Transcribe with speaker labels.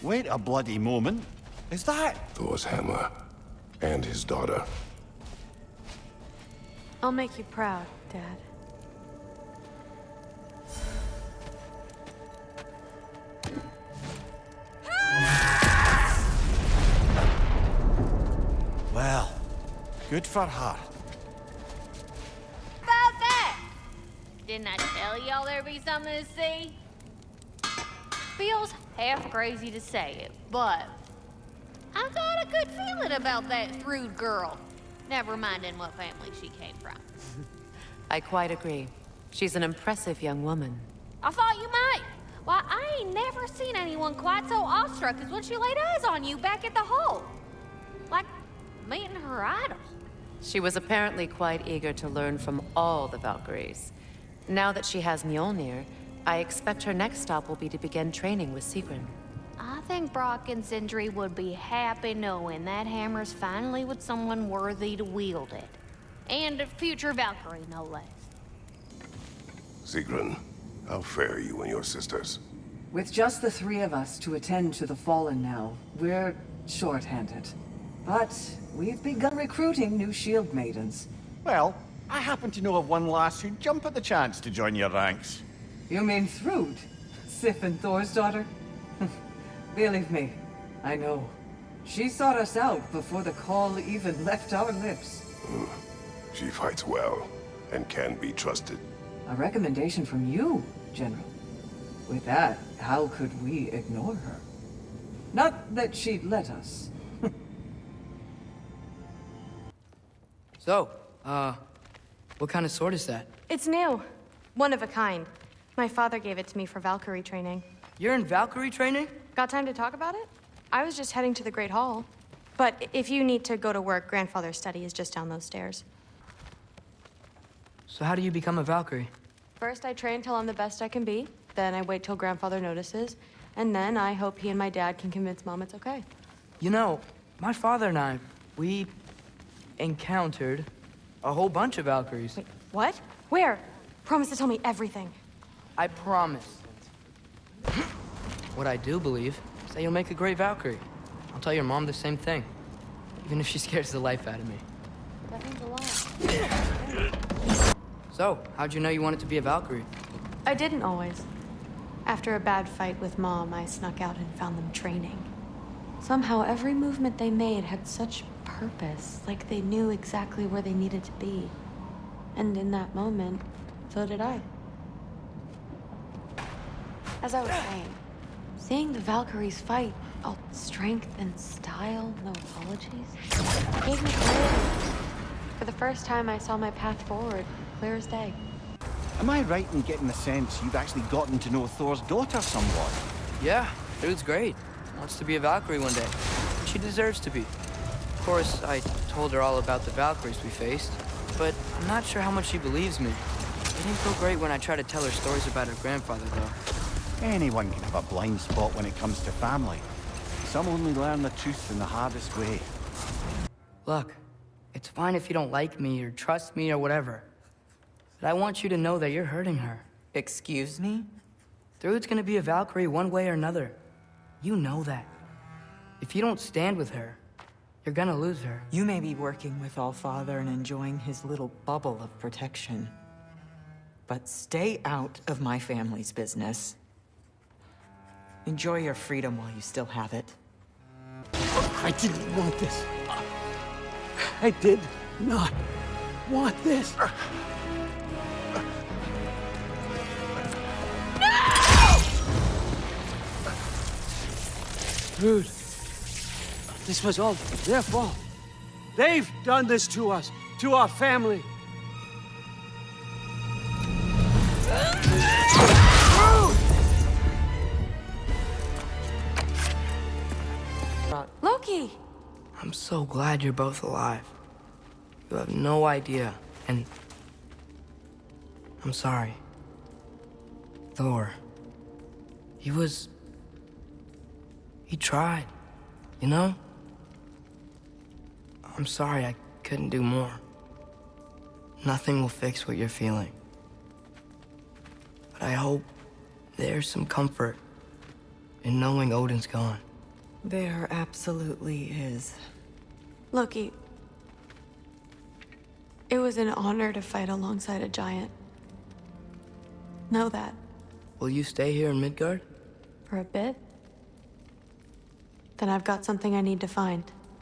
Speaker 1: Wait a bloody moment. Is that...
Speaker 2: Thor's hammer. And his daughter.
Speaker 3: I'll make you proud, Dad.
Speaker 1: Well, good for her.
Speaker 4: About that! Didn't I tell y'all there'd be something to see? Feels half crazy to say it, but I got a good feeling about that Thrud girl. Never minding what family she came from.
Speaker 5: I quite agree. She's an impressive young woman.
Speaker 4: I thought you might. Why, I ain't never seen anyone quite so awestruck as when she laid eyes on you back at the hole. Like meeting her idol.
Speaker 5: She was apparently quite eager to learn from all the Valkyries. Now that she has Mjolnir, I expect her next stop will be to begin training with Sigrun.
Speaker 4: I think Brock and Sindri would be happy knowing that hammer's finally with someone worthy to wield it. And a future Valkyrie, no less.
Speaker 2: Sigrun, how fare you and your sisters?
Speaker 6: With just the three of us to attend to the fallen now, we're short-handed. But we've begun recruiting new shield maidens.
Speaker 1: Well, I happen to know of one lass who'd jump at the chance to join your ranks.
Speaker 6: You mean Thrud? Sif and Thor's daughter? Believe me, I know. She sought us out before the call even left our lips.
Speaker 2: She fights well, and can be trusted.
Speaker 6: A recommendation from you, General. With that, how could we ignore her? Not that she'd let us.
Speaker 7: So, what kind of sword is that?
Speaker 3: It's new. One of a kind. My father gave it to me for Valkyrie training.
Speaker 7: You're in Valkyrie training?
Speaker 3: Got time to talk about it? I was just heading to the Great Hall. But if you need to go to work, Grandfather's study is just down those stairs.
Speaker 7: So how do you become a Valkyrie?
Speaker 3: First, I train till I'm the best I can be. Then I wait till Grandfather notices. And then I hope he and my dad can convince Mom it's okay.
Speaker 7: You know, my father and I, we encountered a whole bunch of Valkyries.
Speaker 3: Wait, what? Where? Promise to tell me everything.
Speaker 7: I promise. What I do believe is that you'll make a great Valkyrie. I'll tell your mom the same thing, even if she scares the life out of me.
Speaker 3: That means a lot.
Speaker 7: So, how'd you know you wanted to be a Valkyrie?
Speaker 3: I didn't always. After a bad fight with Mom, I snuck out and found them training. Somehow, every movement they made had such purpose, like they knew exactly where they needed to be. And in that moment, so did I. As I was saying, seeing the Valkyries fight, all strength and style, no apologies, gave me clarity. For the first time, I saw my path forward, clear as day.
Speaker 1: Am I right in getting the sense you've actually gotten to know Thor's daughter somewhat?
Speaker 7: Yeah, Thrud's great. Wants to be a Valkyrie one day. She deserves to be. Of course, I told her all about the Valkyries we faced, but I'm not sure how much she believes me. It didn't feel great when I tried to tell her stories about her grandfather, though.
Speaker 1: Anyone can have a blind spot when it comes to family. Some only learn the truth in the hardest way.
Speaker 7: Look, it's fine if you don't like me or trust me or whatever. But I want you to know that you're hurting her.
Speaker 8: Excuse me?
Speaker 7: Thrud's gonna be a Valkyrie one way or another. You know that. If you don't stand with her, you're gonna lose her.
Speaker 8: You may be working with Allfather and enjoying his little bubble of protection. But stay out of my family's business. Enjoy your freedom while you still have it.
Speaker 1: I didn't want this. I did not want this.
Speaker 9: Dude, this was all their fault. They've done this to us, to our family.
Speaker 3: Loki!
Speaker 7: I'm so glad you're both alive. You have no idea, and I'm sorry. Thor, he tried, you know? I'm sorry I couldn't do more. Nothing will fix what you're feeling. But I hope there's some comfort in knowing Odin's gone.
Speaker 8: There absolutely is.
Speaker 3: Loki, it was an honor to fight alongside a giant. Know that.
Speaker 7: Will you stay here in Midgard?
Speaker 3: For a bit. Then I've got something I need to find.